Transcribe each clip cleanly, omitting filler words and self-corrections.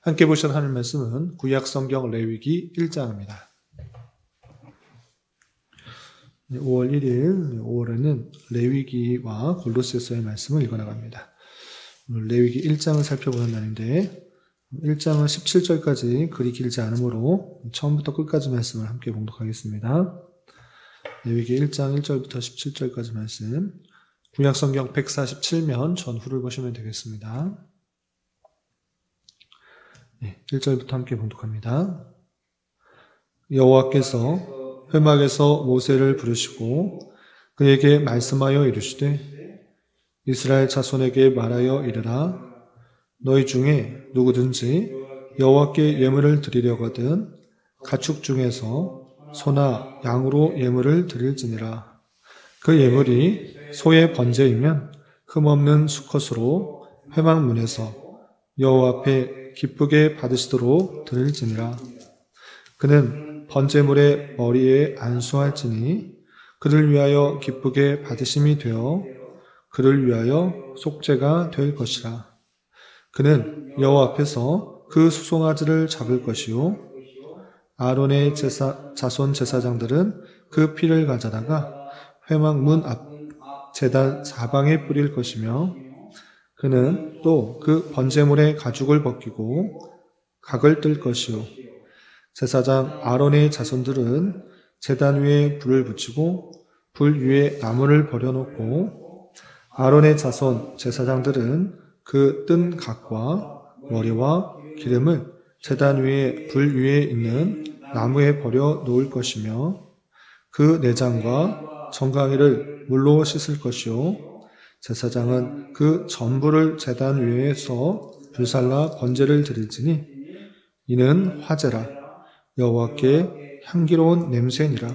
함께 보실 하나님 말씀은 구약성경 레위기 1장입니다. 5월 1일, 5월에는 레위기와 골로새서의 말씀을 읽어나갑니다. 오늘 레위기 1장을 살펴보는 날인데 1장은 17절까지 그리 길지 않으므로 처음부터 끝까지 말씀을 함께 봉독하겠습니다. 레위기 1장 1절부터 17절까지 말씀, 구약성경 147면 전후를 보시면 되겠습니다. 1절부터 함께 봉독합니다. 여호와께서 회막에서 모세를 부르시고 그에게 말씀하여 이르시되 이스라엘 자손에게 말하여 이르라. 너희 중에 누구든지 여호와께 예물을 드리려거든 가축 중에서 소나 양으로 예물을 드릴지니라. 그 예물이 소의 번제이면 흠없는 수컷으로 회막문에서 여호와 앞에 기쁘게 받으시도록 드릴지니라. 그는 번제물의 머리에 안수할지니 그를 위하여 기쁘게 받으심이 되어 그를 위하여 속죄가 될 것이라. 그는 여호와 앞에서 그 수송아지를 잡을 것이요 아론의 자손 제사장들은 그 피를 가져다가 회막 문 앞 제단 사방에 뿌릴 것이며 그는 또 그 번제물의 가죽을 벗기고 각을 뜰 것이요 제사장 아론의 자손들은 제단 위에 불을 붙이고 불 위에 나무를 버려놓고 아론의 자손 제사장들은 그 뜬 각과 머리와 기름을 제단 위에 불 위에 있는 나무에 버려 놓을 것이며 그 내장과 정강이를 물로 씻을 것이요 제사장은 그 전부를 제단 위에서 불살라 번제를 드릴지니 이는 화제라. 여호와께 향기로운 냄새니라.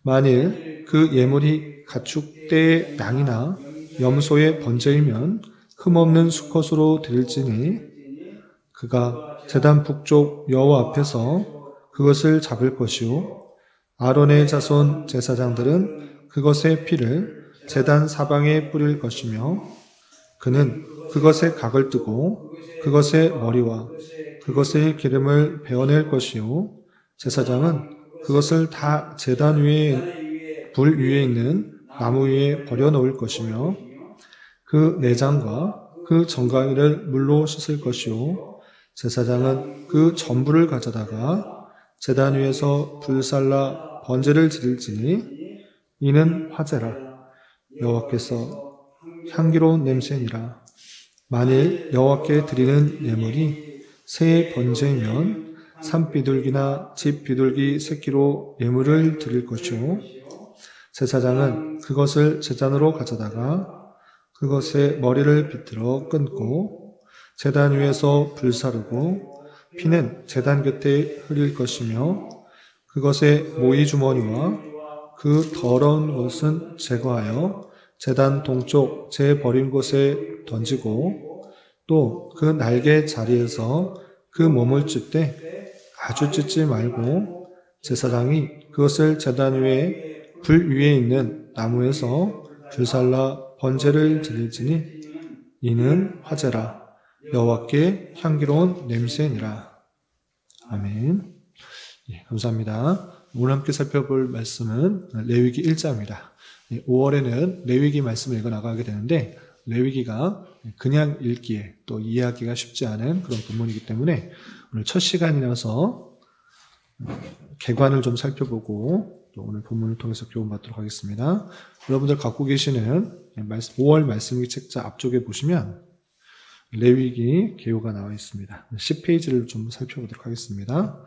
만일 그 예물이 가축대의 양이나 염소의 번제이면 흠없는 수컷으로 드릴지니 그가 제단 북쪽 여호와 앞에서 그것을 잡을 것이요 아론의 자손 제사장들은 그것의 피를 제단 사방에 뿌릴 것이며 그는 그것의 각을 뜨고 그것의 머리와 그것의 기름을 베어낼 것이요 제사장은 그것을 다 제단 위에 불 위에 있는 나무 위에 버려 놓을 것이며 그 내장과 그 정강이를 물로 씻을 것이요 제사장은 그 전부를 가져다가 제단 위에서 불살라 번제를 드릴지니 이는 화제라. 여호와께서 향기로운 냄새니라. 만일 여호와께 드리는 예물이 새의 번제이면 산비둘기나 집비둘기 새끼로 예물을 드릴 것이요 제사장은 그것을 제단으로 가져다가 그것의 머리를 비틀어 끊고 제단 위에서 불사르고 피는 제단 곁에 흘릴 것이며 그것의 모이 주머니와 그 더러운 것은 제거하여 제단 동쪽 제 버린 곳에 던지고 또 그 날개 자리에서 그 몸을 찢되 아주 찢지 말고 제사장이 그것을 제단 위에 불 위에 있는 나무에서 불살라 번제를 드릴지니 이는 화제라. 여호와께 향기로운 냄새니라. 아멘. 감사합니다. 오늘 함께 살펴볼 말씀은 레위기 1장입니다. 5월에는 레위기 말씀을 읽어나가게 되는데 레위기가 그냥 읽기에 또 이해하기가 쉽지 않은 그런 본문이기 때문에 오늘 첫 시간이라서 개관을 좀 살펴보고 또 오늘 본문을 통해서 교훈받도록 하겠습니다. 여러분들 갖고 계시는 5월 말씀기 책자 앞쪽에 보시면 레위기 개요가 나와 있습니다. 10페이지를 좀 살펴보도록 하겠습니다.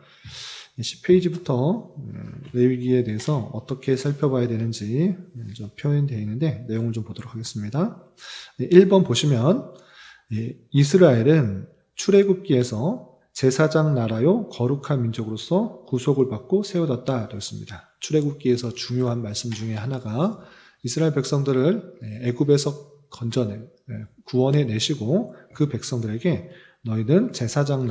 10페이지부터 레위기에 대해서 어떻게 살펴봐야 되는지 좀 표현되어 있는데 내용을 좀 보도록 하겠습니다. 1번 보시면 이스라엘은 출애굽기에서 제사장 나라요 거룩한 민족으로서 구속을 받고 세워졌다 되었습니다. 출애굽기에서 중요한 말씀 중에 하나가 이스라엘 백성들을 애굽에서 구원해 내시고 그 백성들에게 너희는 제사장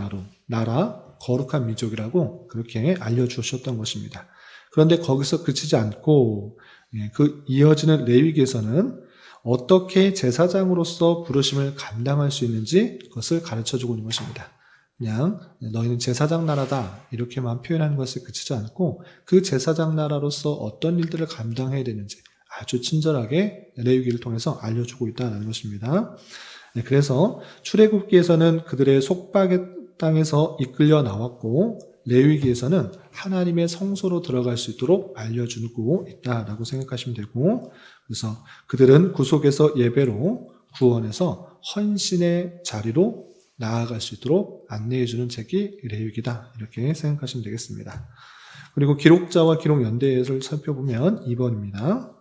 나라 거룩한 민족이라고 그렇게 알려주셨던 것입니다. 그런데 거기서 그치지 않고 그 이어지는 레위기에서는 어떻게 제사장으로서 부르심을 감당할 수 있는지 그것을 가르쳐주고 있는 것입니다. 그냥 너희는 제사장 나라다 이렇게만 표현하는 것에 그치지 않고 그 제사장 나라로서 어떤 일들을 감당해야 되는지 아주 친절하게 레위기를 통해서 알려주고 있다는 것입니다. 그래서 출애굽기에서는 그들의 속박의 땅에서 이끌려 나왔고 레위기에서는 하나님의 성소로 들어갈 수 있도록 알려주고 있다라고 생각하시면 되고, 그래서 그들은 구속에서 예배로 구원에서 헌신의 자리로 나아갈 수 있도록 안내해주는 책이 레위기다 이렇게 생각하시면 되겠습니다. 그리고 기록자와 기록 연대를 살펴보면 2번입니다.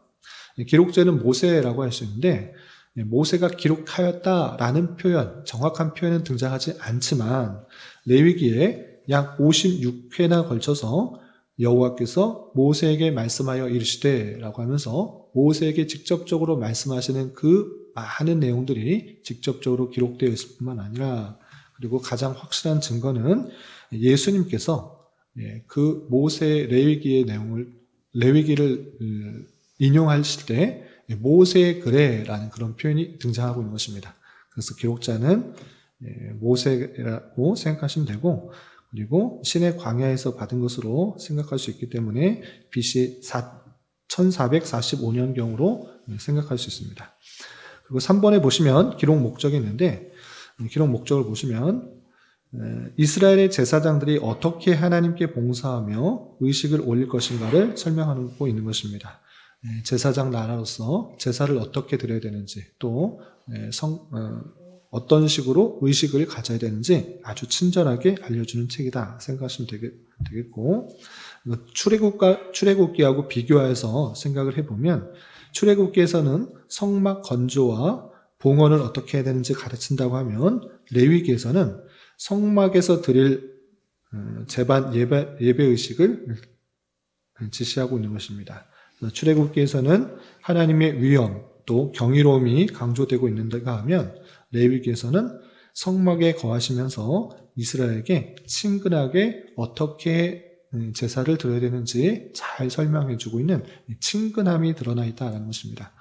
기록자는 모세라고 할 수 있는데 모세가 기록하였다라는 표현, 정확한 표현은 등장하지 않지만 레위기에 약 56회나 걸쳐서 여호와께서 모세에게 말씀하여 이르시되 라고 하면서 모세에게 직접적으로 말씀하시는 그 많은 내용들이 직접적으로 기록되어 있을 뿐만 아니라, 그리고 가장 확실한 증거는 예수님께서 그 모세 레위기의 내용을, 레위기를 인용하실 때 모세의 글에라는 그런 표현이 등장하고 있는 것입니다. 그래서 기록자는 모세라고 생각하시면 되고, 그리고 신의 광야에서 받은 것으로 생각할 수 있기 때문에 BC 1445년경으로 생각할 수 있습니다. 그리고 3번에 보시면 기록 목적이 있는데, 기록 목적을 보시면 이스라엘의 제사장들이 어떻게 하나님께 봉사하며 의식을 올릴 것인가를 설명하고 있는 것입니다. 제사장 나라로서 제사를 어떻게 드려야 되는지, 또 어떤 식으로 의식을 가져야 되는지 아주 친절하게 알려주는 책이다 생각하시면 되겠고, 출애굽기하고 비교해서 생각을 해보면 출애굽기에서는 성막 건조와 봉헌을 어떻게 해야 되는지 가르친다고 하면 레위기에서는 성막에서 드릴 제반 예배의식을 지시하고 있는 것입니다. 출애굽기에서는 하나님의 위엄 또 경이로움이 강조되고 있는가 하면 레위기에서는 성막에 거하시면서 이스라엘에게 친근하게 어떻게 제사를 드려야 되는지 잘 설명해 주고 있는 친근함이 드러나 있다는 것입니다.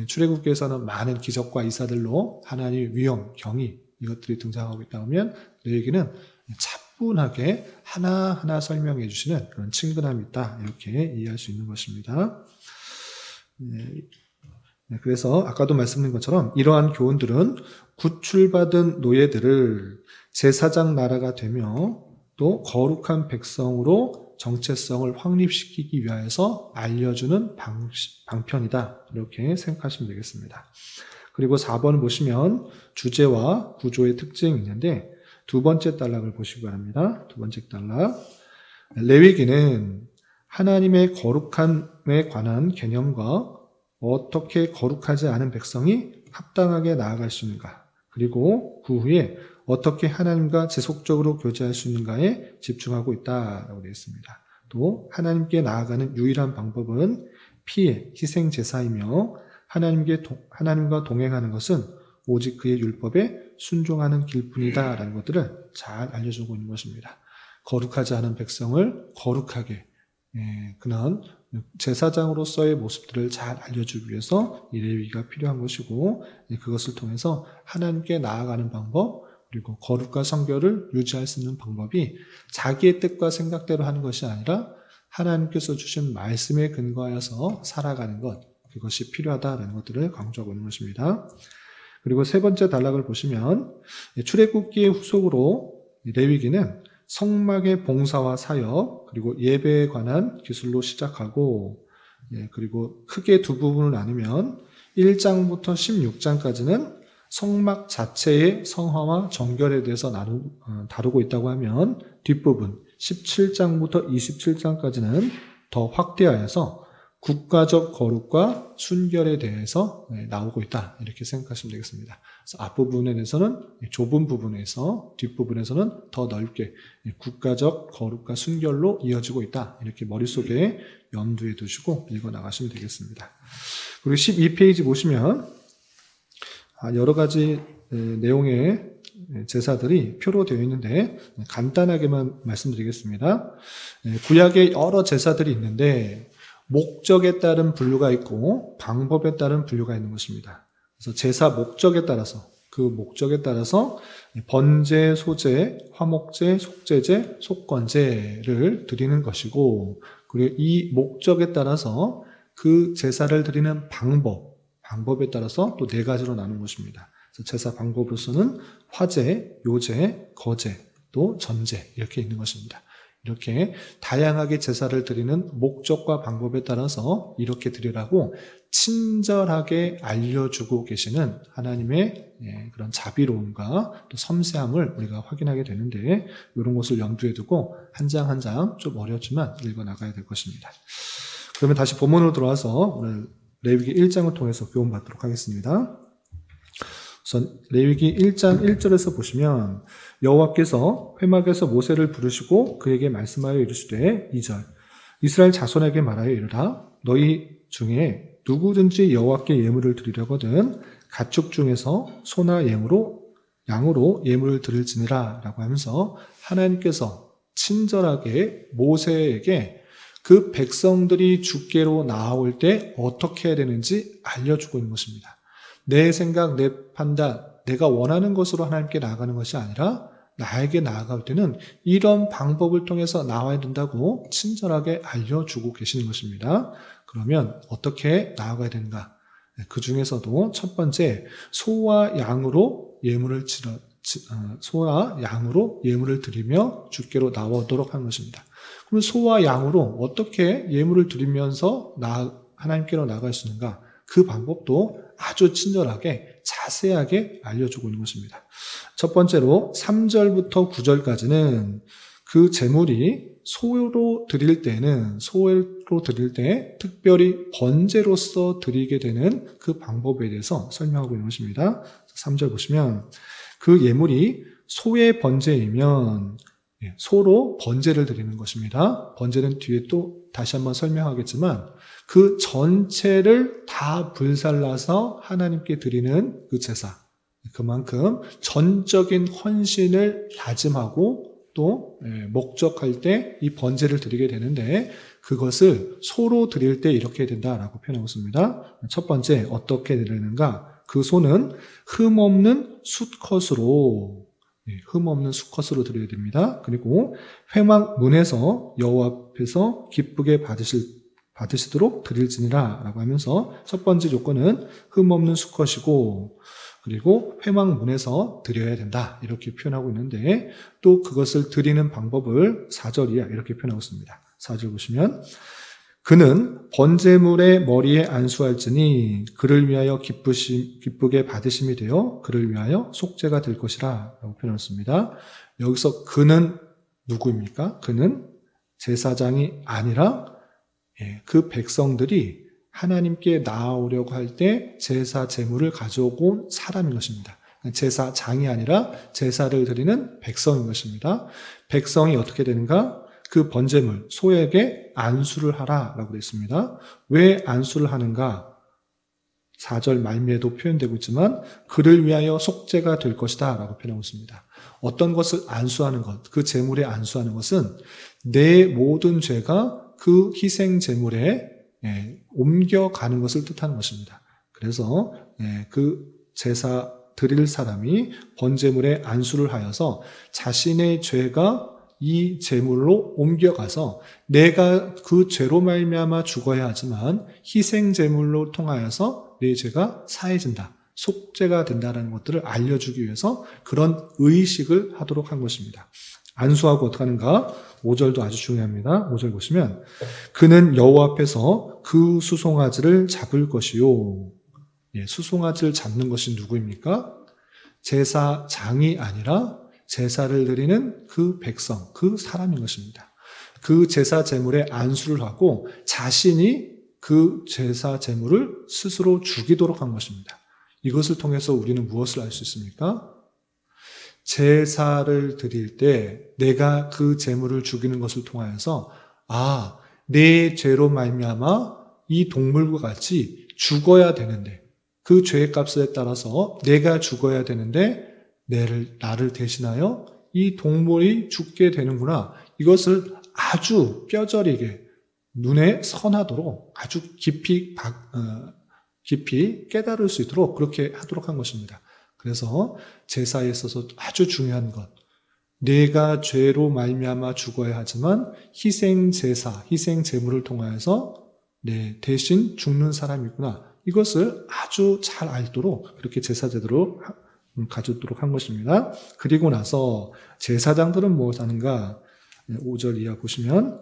출애굽기에서는 많은 기적과 이사들로 하나님의 위엄, 경이 이것들이 등장하고 있다 하면 레위기는 차분하게 하나하나 설명해 주시는 그런 친근함이 있다 이렇게 이해할 수 있는 것입니다. 그래서 아까도 말씀드린 것처럼 이러한 교훈들은 구출받은 노예들을 제사장 나라가 되며 또 거룩한 백성으로 정체성을 확립시키기 위하여서 알려주는 방편이다 이렇게 생각하시면 되겠습니다. 그리고 4번 보시면 주제와 구조의 특징이 있는데 두 번째 단락을 보시기 바랍니다. 두 번째 단락, 레위기는 하나님의 거룩함에 관한 개념과 어떻게 거룩하지 않은 백성이 합당하게 나아갈 수 있는가, 그리고 그 후에 어떻게 하나님과 지속적으로 교제할 수 있는가에 집중하고 있다라고 되어 있습니다. 또 하나님께 나아가는 유일한 방법은 피의 희생 제사이며 하나님과 동행하는 것은 오직 그의 율법에 순종하는 길뿐이다 라는 것들을 잘 알려주고 있는 것입니다. 거룩하지 않은 백성을 거룩하게, 그런 제사장으로서의 모습들을 잘 알려주기 위해서 이 레위기가 필요한 것이고, 그것을 통해서 하나님께 나아가는 방법, 그리고 거룩과 성결을 유지할 수 있는 방법이 자기의 뜻과 생각대로 하는 것이 아니라 하나님께서 주신 말씀에 근거하여서 살아가는 것, 그것이 필요하다라는 것들을 강조하고 있는 것입니다. 그리고 세 번째 단락을 보시면 출애굽기의 후속으로 레위기는 성막의 봉사와 사역, 그리고 예배에 관한 기술로 시작하고, 그리고 크게 두 부분을 나누면 1장부터 16장까지는 성막 자체의 성화와 정결에 대해서 다루고 있다고 하면 뒷부분 17장부터 27장까지는 더 확대하여서 국가적 거룩과 순결에 대해서 나오고 있다 이렇게 생각하시면 되겠습니다. 그래서 앞부분에 대해서는 좁은 부분에서 뒷부분에서는 더 넓게 국가적 거룩과 순결로 이어지고 있다 이렇게 머릿속에 염두에 두시고 읽어 나가시면 되겠습니다. 그리고 12페이지 보시면 여러 가지 내용의 제사들이 표로 되어 있는데 간단하게만 말씀드리겠습니다. 구약에 여러 제사들이 있는데 목적에 따른 분류가 있고 방법에 따른 분류가 있는 것입니다. 그래서 제사 목적에 따라서 그 목적에 따라서 번제, 소제, 화목제, 속제제, 속건제를 드리는 것이고, 그리고 이 목적에 따라서 그 제사를 드리는 방법에 따라서 또 4가지로 나눈 것입니다. 그래서 제사 방법으로서는 화제, 요제, 거제, 또 전제 이렇게 있는 것입니다. 이렇게 다양하게 제사를 드리는 목적과 방법에 따라서 이렇게 드리라고 친절하게 알려주고 계시는 하나님의 그런 자비로움과 또 섬세함을 우리가 확인하게 되는데, 이런 것을 염두에 두고 한 장 한 장 좀 어렵지만 읽어나가야 될 것입니다. 그러면 다시 본문으로 들어와서 오늘 레위기 1장을 통해서 교훈받도록 하겠습니다. 우선 레위기 1장 1절에서 보시면 여호와께서 회막에서 모세를 부르시고 그에게 말씀하여 이르시되 2절 이스라엘 자손에게 말하여 이르라 너희 중에 누구든지 여호와께 예물을 드리려거든 가축 중에서 소나 양으로 예물을 드릴지니라 라고 하면서 하나님께서 친절하게 모세에게 그 백성들이 주께로 나아올 때 어떻게 해야 되는지 알려주고 있는 것입니다. 내 생각, 내 판단, 내가 원하는 것으로 하나님께 나아가는 것이 아니라 나에게 나아갈 때는 이런 방법을 통해서 나와야 된다고 친절하게 알려주고 계시는 것입니다. 그러면 어떻게 나아가야 되는가? 그 중에서도 첫 번째, 소와 양으로 예물을 드리며 주께로 나오도록 하는 것입니다. 그러면 소와 양으로 어떻게 예물을 드리면서 하나님께로 나아갈 수 있는가? 그 방법도 아주 친절하게 자세하게 알려주고 있는 것입니다. 첫 번째로 3절부터 9절까지는 그 제물이 소로 드릴 때 특별히 번제로서 드리게 되는 그 방법에 대해서 설명하고 있는 것입니다. 3절 보시면 그 예물이 소의 번제이면 소로 번제를 드리는 것입니다. 번제는 뒤에 또 다시 한번 설명하겠지만 그 전체를 다 불살라서 하나님께 드리는 그 제사, 그만큼 전적인 헌신을 다짐하고 또 목적할 때 이 번제를 드리게 되는데, 그것을 소로 드릴 때 이렇게 된다라고 표현하고 있습니다. 첫 번째, 어떻게 드리는가? 그 소는 흠없는 수컷으로 드려야 됩니다. 그리고 회막 문에서 여호와 앞에서 기쁘게 받으시도록 드릴지니라 라고 하면서 첫 번째 조건은 흠없는 수컷이고, 그리고 회막 문에서 드려야 된다 이렇게 표현하고 있는데, 또 그것을 드리는 방법을 4절이야 이렇게 표현하고 있습니다. 4절 보시면 그는 번제물의 머리에 안수할지니 그를 위하여 기쁘게 받으심이 되어 그를 위하여 속죄가 될 것이라 라고 표현했습니다. 여기서 그는 누구입니까? 그는 제사장이 아니라 그 백성들이 하나님께 나아오려고 할 때 제사 제물을 가져오고 온 사람인 것입니다. 제사장이 아니라 제사를 드리는 백성인 것입니다. 백성이 어떻게 되는가? 그 번제물, 소에게 안수를 하라라고 되어 있습니다. 왜 안수를 하는가? 4절 말미에도 표현되고 있지만 그를 위하여 속죄가 될 것이다 라고 표현하고 있습니다. 어떤 것을 안수하는 것, 그 제물에 안수하는 것은 내 모든 죄가 그 희생 제물에 옮겨가는 것을 뜻하는 것입니다. 그래서 그 제사 드릴 사람이 번제물에 안수를 하여서 자신의 죄가 이 제물로 옮겨가서 내가 그 죄로 말미암아 죽어야 하지만 희생 제물로 통하여서 내 죄가 사해진다, 속죄가 된다는 것들을 알려주기 위해서 그런 의식을 하도록 한 것입니다. 안수하고 어떻게 하는가? 5절도 아주 중요합니다. 5절 보시면 그는 여호와 앞에서 그 수송아지를 잡을 것이요. 수송아지를 잡는 것이 누구입니까? 제사장이 아니라 제사를 드리는 그 백성, 그 사람인 것입니다. 그 제사 제물에 안수를 하고 자신이 그 제사 제물을 스스로 죽이도록 한 것입니다. 이것을 통해서 우리는 무엇을 알 수 있습니까? 제사를 드릴 때 내가 그 제물을 죽이는 것을 통하여서 내 죄로 말미암아 이 동물과 같이 죽어야 되는데, 그 죄의 값에 따라서 내가 죽어야 되는데 나를 대신하여 이 동물이 죽게 되는구나. 이것을 아주 뼈저리게 눈에 선하도록 아주 깊이 깨달을 수 있도록 그렇게 하도록 한 것입니다. 그래서 제사에 있어서 아주 중요한 것, 내가 죄로 말미암아 죽어야 하지만 희생 제사, 희생 제물을 통하여서 대신 죽는 사람이구나. 이것을 아주 잘 알도록 그렇게 제사 제도로 가졌도록 한 것입니다. 그리고 나서 제사장들은 무엇 하는가? 5절 이하 보시면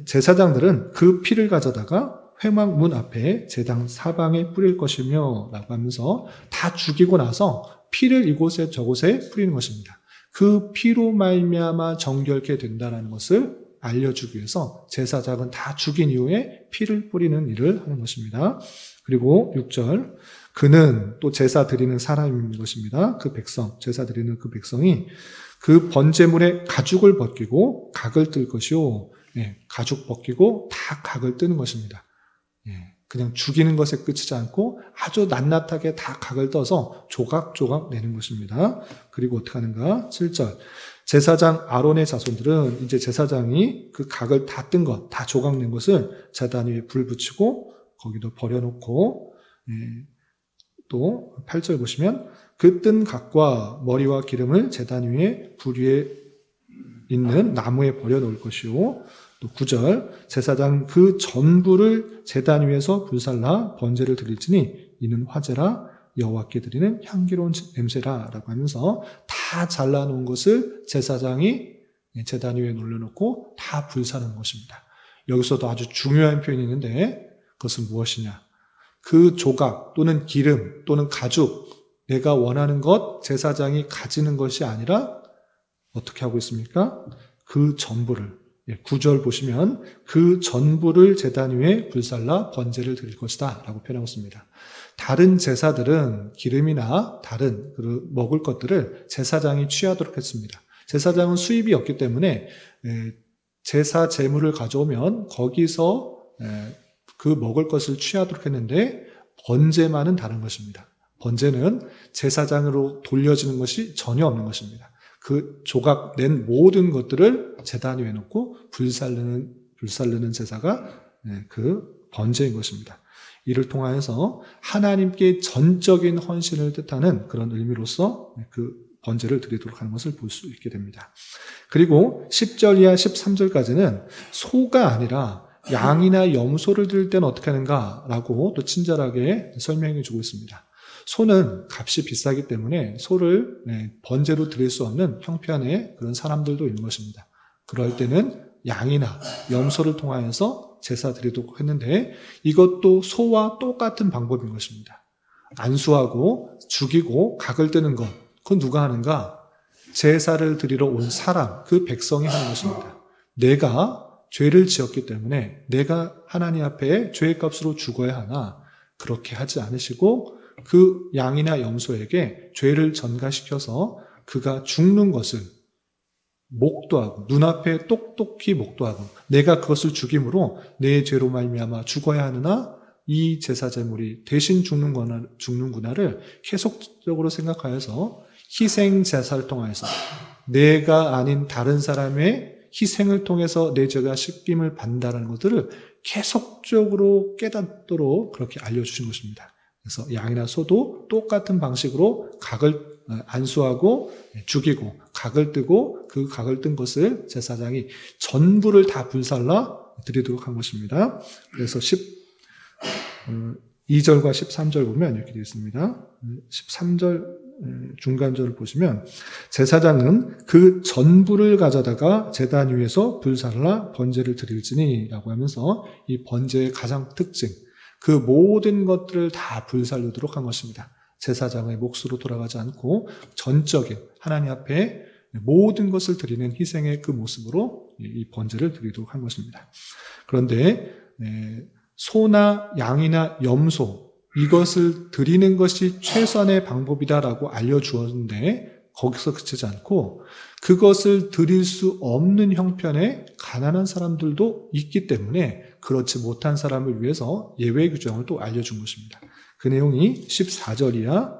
제사장들은 그 피를 가져다가 회막문 앞에 제당 사방에 뿌릴 것이며 라고 하면서 다 죽이고 나서 피를 이곳에 저곳에 뿌리는 것입니다. 그 피로 말미암아 정결케 된다는 것을 알려주기 위해서 제사장은 다 죽인 이후에 피를 뿌리는 일을 하는 것입니다. 그리고 6절 그는 또 제사 드리는 사람인 것입니다. 그 백성, 제사 드리는 그 백성이 그 번제물의 가죽을 벗기고 각을 뜰 것이요. 가죽 벗기고 다 각을 뜨는 것입니다. 그냥 죽이는 것에 그치지 않고 아주 낱낱하게 다 각을 떠서 조각조각 내는 것입니다. 그리고 어떻게 하는가? 7절. 제사장 아론의 자손들은 이제 제사장이 그 각을 다 뜬 것, 다 조각 낸 것을 제단 위에 불 붙이고 거기도 버려놓고 또 8절 보시면 그 뜬 각과 머리와 기름을 제단 위에 불 위에 있는 나무에 버려놓을 것이요. 또 9절 제사장 그 전부를 제단 위에서 불살라 번제를 드릴지니 이는 화제라 여호와께 드리는 향기로운 냄새라 라고 하면서 다 잘라놓은 것을 제사장이 제단 위에 올려놓고 다 불사는 것입니다. 여기서도 아주 중요한 표현이 있는데 그것은 무엇이냐? 그 조각 또는 기름 또는 가죽 내가 원하는 것 제사장이 가지는 것이 아니라 어떻게 하고 있습니까? 그 전부를 9절 보시면 그 전부를 제단 위에 불살라 번제를 드릴 것이다 라고 표현하고 있습니다. 다른 제사들은 기름이나 다른 먹을 것들을 제사장이 취하도록 했습니다. 제사장은 수입이 없기 때문에 제사 제물을 가져오면 거기서 그 먹을 것을 취하도록 했는데 번제만은 다른 것입니다. 번제는 제사장으로 돌려지는 것이 전혀 없는 것입니다. 그 조각 낸 모든 것들을 제단 위에 놓고 불살르는 제사가 그 번제인 것입니다. 이를 통하여서 하나님께 전적인 헌신을 뜻하는 그런 의미로서 그 번제를 드리도록 하는 것을 볼 수 있게 됩니다. 그리고 10절 이하 13절까지는 소가 아니라 양이나 염소를 드릴 때는 어떻게 하는가라고 또 친절하게 설명해 주고 있습니다. 소는 값이 비싸기 때문에 소를 번제로 드릴 수 없는 형편의 그런 사람들도 있는 것입니다. 그럴 때는 양이나 염소를 통하여서 제사 드리도록 했는데 이것도 소와 똑같은 방법인 것입니다. 안수하고 죽이고 각을 뜨는 것, 그건 누가 하는가? 제사를 드리러 온 사람, 그 백성이 하는 것입니다. 내가 죄를 지었기 때문에 내가 하나님 앞에 죄의 값으로 죽어야 하나 그렇게 하지 않으시고 그 양이나 염소에게 죄를 전가시켜서 그가 죽는 것을 목도하고 눈앞에 똑똑히 목도하고 내가 그것을 죽임으로 내 죄로 말미암아 죽어야 하느나 이 제사 제물이 대신 죽는구나를 계속적으로 생각하여서 희생 제사를 통해서 내가 아닌 다른 사람의 희생을 통해서 내 죄가 씻김을 받는다는 것들을 계속적으로 깨닫도록 그렇게 알려주신 것입니다. 그래서 양이나 소도 똑같은 방식으로 각을 안수하고 죽이고 각을 뜨고 그 각을 뜬 것을 제사장이 전부를 다 불살라 드리도록 한 것입니다. 그래서 2절과 13절 보면 이렇게 되어 있습니다. 13절 중간절을 보시면 제사장은 그 전부를 가져다가 제단 위에서 불살라 번제를 드릴지니 라고 하면서 이 번제의 가장 특징 그 모든 것들을 다 불살르도록 한 것입니다. 제사장의 몫으로 돌아가지 않고 전적인 하나님 앞에 모든 것을 드리는 희생의 그 모습으로 이 번제를 드리도록 한 것입니다. 그런데 소나 양이나 염소 이것을 드리는 것이 최선의 방법이다라고 알려주었는데 거기서 그치지 않고 그것을 드릴 수 없는 형편의 가난한 사람들도 있기 때문에 그렇지 못한 사람을 위해서 예외 규정을 또 알려준 것입니다. 그 내용이 14절 이하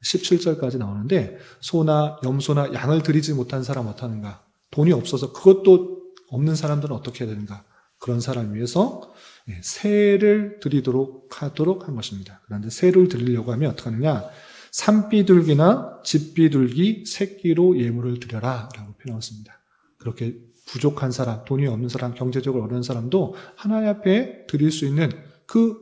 17절까지 나오는데 소나 염소나 양을 드리지 못한 사람 어떠하는가? 돈이 없어서 그것도 없는 사람들은 어떻게 해야 되는가? 그런 사람을 위해서 새를 드리도록 하도록 한 것입니다. 그런데 새를 드리려고 하면 어떻게 하느냐? 산비둘기나 집비둘기 새끼로 예물을 드려라 라고 표현했습니다. 그렇게 부족한 사람, 돈이 없는 사람, 경제적으로 어려운 사람도 하나님 앞에 드릴 수 있는 그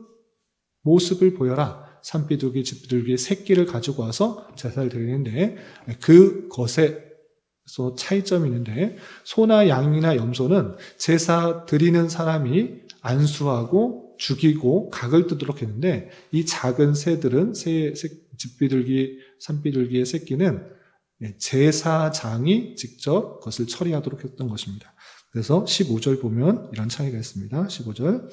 모습을 보여라. 산비둘기, 집비둘기의 새끼를 가지고 와서 제사를 드리는데 그것에서 차이점이 있는데 소나 양이나 염소는 제사 드리는 사람이 안수하고 죽이고 각을 뜯도록 했는데 이 작은 새들은 집비둘기, 산비둘기의 새끼는 제사장이 직접 그것을 처리하도록 했던 것입니다. 그래서 15절 보면 이런 차이가 있습니다. 15절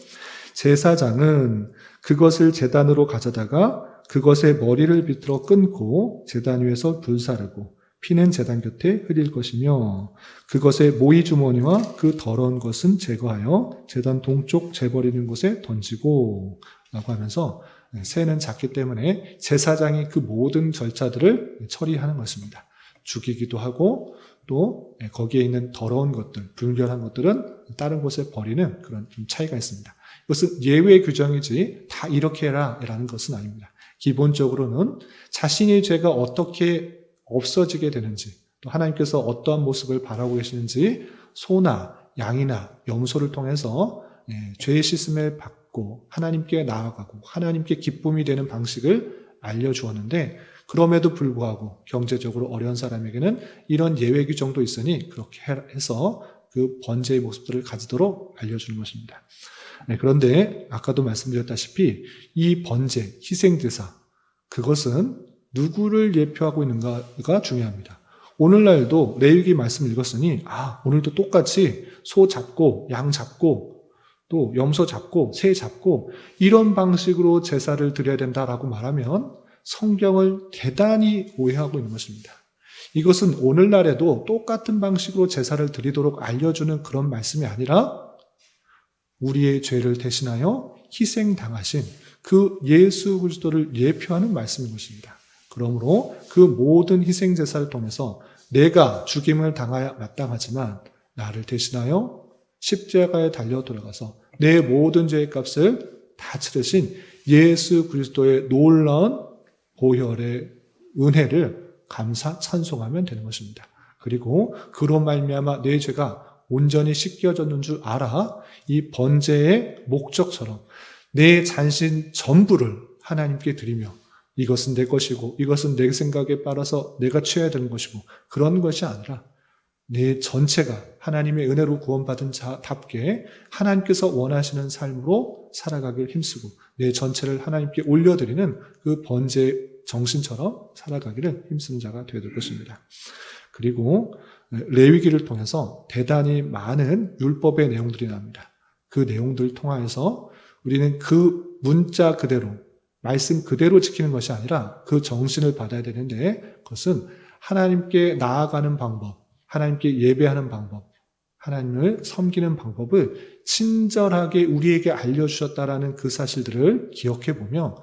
제사장은 그것을 제단으로 가져다가 그것의 머리를 비틀어 끊고 제단 위에서 불사르고 피는 제단 곁에 흐릴 것이며 그것의 모이 주머니와 그 더러운 것은 제거하여 제단 동쪽 재버리는 곳에 던지고 라고 하면서 새는 작기 때문에 제사장이 그 모든 절차들을 처리하는 것입니다. 죽이기도 하고 또 거기에 있는 더러운 것들, 불결한 것들은 다른 곳에 버리는 그런 좀 차이가 있습니다. 이것은 예외 규정이지 다 이렇게 해라 라는 것은 아닙니다. 기본적으로는 자신의 죄가 어떻게 없어지게 되는지 또 하나님께서 어떠한 모습을 바라고 계시는지 소나 양이나 염소를 통해서 죄의 씻음을 받고 하나님께 나아가고 하나님께 기쁨이 되는 방식을 알려주었는데 그럼에도 불구하고 경제적으로 어려운 사람에게는 이런 예외 규정도 있으니 그렇게 해서 그 번제의 모습들을 가지도록 알려주는 것입니다. 그런데 아까도 말씀드렸다시피 이 번제, 희생제사 그것은 누구를 예표하고 있는가가 중요합니다. 오늘날도 레위기 말씀을 읽었으니 오늘도 똑같이 소 잡고 양 잡고 또 염소 잡고 새 잡고 이런 방식으로 제사를 드려야 된다라고 말하면 성경을 대단히 오해하고 있는 것입니다. 이것은 오늘날에도 똑같은 방식으로 제사를 드리도록 알려주는 그런 말씀이 아니라 우리의 죄를 대신하여 희생당하신 그 예수 그리스도를 예표하는 말씀인 것입니다. 그러므로 그 모든 희생제사를 통해서 내가 죽임을 당하여 마땅하지만 나를 대신하여 십자가에 달려 돌아가서 내 모든 죄의 값을 다 치르신 예수 그리스도의 놀라운 보혈의 은혜를 감사 찬송하면 되는 것입니다. 그리고 그로 말미암아 내 죄가 온전히 씻겨졌는 줄 알아 이 번제의 목적처럼 내 잔신 전부를 하나님께 드리며 이것은 내 것이고 이것은 내 생각에 따라서 내가 취해야 되는 것이고 그런 것이 아니라 내 전체가 하나님의 은혜로 구원받은 자답게 하나님께서 원하시는 삶으로 살아가길 힘쓰고 내 전체를 하나님께 올려드리는 그 번제 정신처럼 살아가기를 힘쓰는 자가 되어야 될 것입니다. 그리고 레위기를 통해서 대단히 많은 율법의 내용들이 나옵니다. 그 내용들을 통하여서 우리는 그 문자 그대로 말씀 그대로 지키는 것이 아니라 그 정신을 받아야 되는데 그것은 하나님께 나아가는 방법, 하나님께 예배하는 방법, 하나님을 섬기는 방법을 친절하게 우리에게 알려주셨다라는 그 사실들을 기억해보며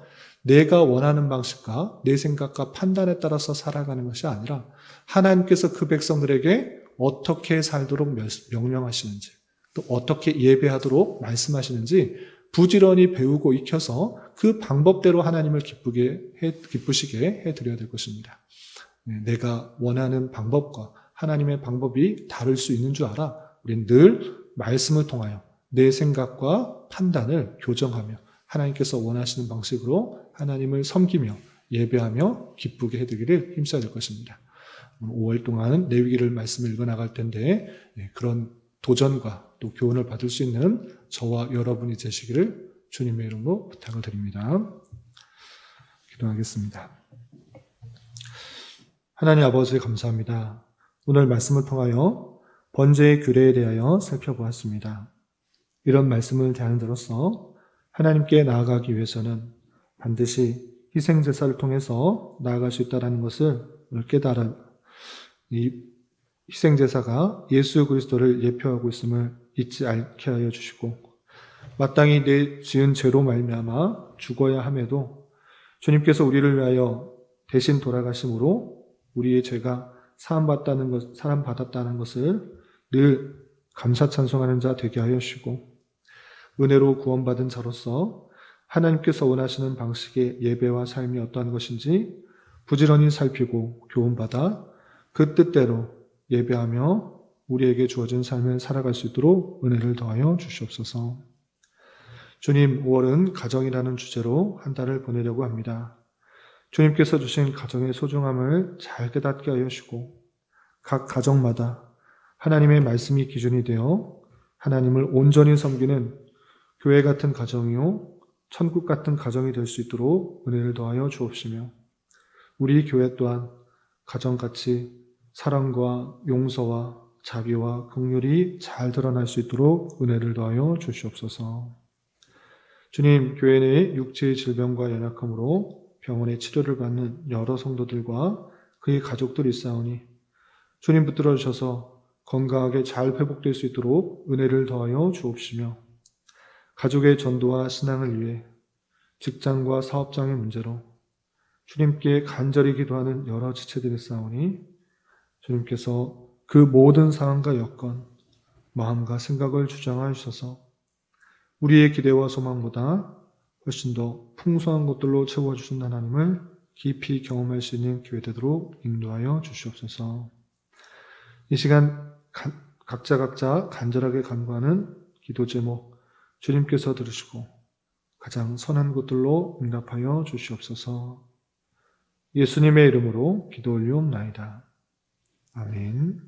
내가 원하는 방식과 내 생각과 판단에 따라서 살아가는 것이 아니라 하나님께서 그 백성들에게 어떻게 살도록 명령하시는지 또 어떻게 예배하도록 말씀하시는지 부지런히 배우고 익혀서 그 방법대로 하나님을 기쁘시게 해드려야 될 것입니다. 내가 원하는 방법과 하나님의 방법이 다를 수 있는 줄 알아 우리는 늘 말씀을 통하여 내 생각과 판단을 교정하며 하나님께서 원하시는 방식으로 하나님을 섬기며 예배하며 기쁘게 해드리기를 힘써야 될 것입니다. 5월 동안 레위기를 말씀을 읽어나갈 텐데 그런 도전과 또 교훈을 받을 수 있는 저와 여러분이 되시기를 주님의 이름으로 부탁을 드립니다. 기도하겠습니다. 하나님 아버지 감사합니다. 오늘 말씀을 통하여 번제의 규례에 대하여 살펴보았습니다. 이런 말씀을 대하는 자로서 하나님께 나아가기 위해서는 반드시 희생제사를 통해서 나아갈 수 있다는 것을 깨달아 이 희생제사가 예수 그리스도를 예표하고 있음을 잊지 않게 하여 주시고 마땅히 내 지은 죄로 말미암아 죽어야 함에도 주님께서 우리를 위하여 대신 돌아가심으로 우리의 죄가 사함받았다는 것을 늘 감사 찬송하는 자 되게 하여 주시고 은혜로 구원받은 자로서 하나님께서 원하시는 방식의 예배와 삶이 어떠한 것인지 부지런히 살피고 교훈받아 그 뜻대로 예배하며 우리에게 주어진 삶을 살아갈 수 있도록 은혜를 더하여 주시옵소서. 주님, 5월은 가정이라는 주제로 한 달을 보내려고 합니다. 주님께서 주신 가정의 소중함을 잘 깨닫게 하여 주시고 각 가정마다 하나님의 말씀이 기준이 되어 하나님을 온전히 섬기는 교회 같은 가정이요 천국 같은 가정이 될 수 있도록 은혜를 더하여 주옵시며 우리 교회 또한 가정같이 사랑과 용서와 자비와 긍휼이 잘 드러날 수 있도록 은혜를 더하여 주시옵소서. 주님, 교회 내의 육체의 질병과 연약함으로 병원에 치료를 받는 여러 성도들과 그의 가족들이 있사오니 주님 붙들어 주셔서 건강하게 잘 회복될 수 있도록 은혜를 더하여 주옵시며 가족의 전도와 신앙을 위해 직장과 사업장의 문제로 주님께 간절히 기도하는 여러 지체들이 있사오니 주님께서 그 모든 상황과 여건, 마음과 생각을 주장하여 주셔서 우리의 기대와 소망보다 훨씬 더 풍성한 것들로 채워주신 하나님을 깊이 경험할 수 있는 교회 되도록 인도하여 주시옵소서. 이 시간 각자 간절하게 간구하는 기도 제목 주님께서 들으시고 가장 선한 것들로 응답하여 주시옵소서. 예수님의 이름으로 기도 올리옵나이다. 아멘.